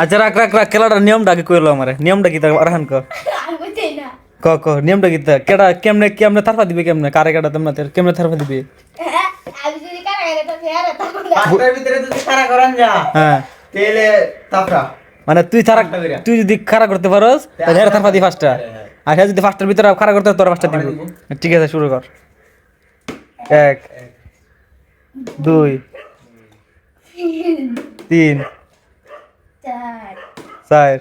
আচ্ছা রাখ রাখ রাখ খেলাটার নিয়মটা আগে কইলো আমারে নিয়মটা কি তা রাখান ক ক নিয়মটা কি তা কেডা কেমনে কেমনে থারফা দিবে কেমনে কারে কাটা তোমরা কেমনে থারফা দিবে পাঁচটার ভিতরে যদি সারা করান যা হ্যাঁ তাহলে তাপরা মানে তুই যদি খাড়া করতে পারোস তাহলে হেরে থারফা দি ফার্স্টটা আর হ্যাঁ যদি ফার্স্টের ভিতরে খাড়া করতে তোর ফার্স্টটা দিব ঠিক আছে শুরু কর 1 2 3 4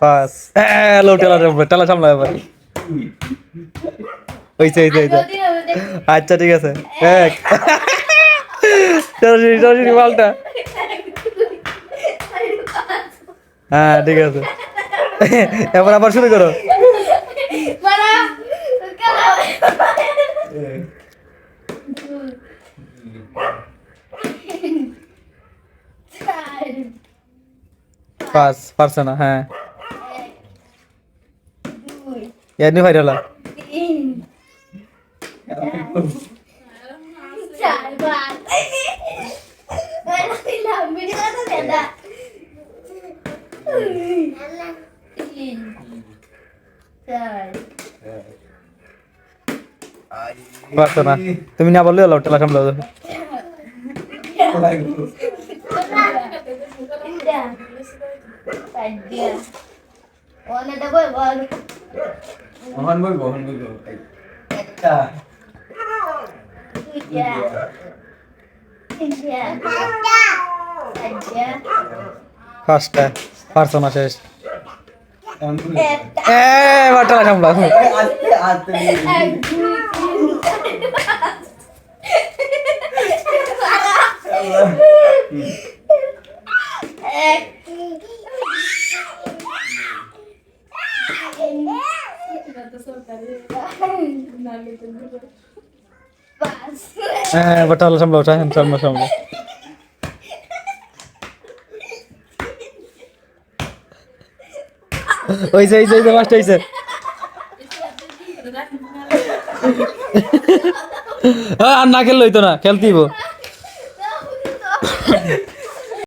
5 লো টেলা সামলা এবার ওইছে আচ্ছা ঠিক আছে 1 চল মালটা হ্যাঁ ঠিক আছে এবার আবার শুরু করো পারছে না হ্যাঁ এমনি ভাইরাল পারছো না তুমি না বললে হলো টেলা সামলাও মোহন বই ফার্স্টটা পারছো না শেষ টেলা সামলাও টেলা সামলাও সামলাও ওইছে ফার্স্ট হইছে আর না খেললে হইতো না খেলতেইব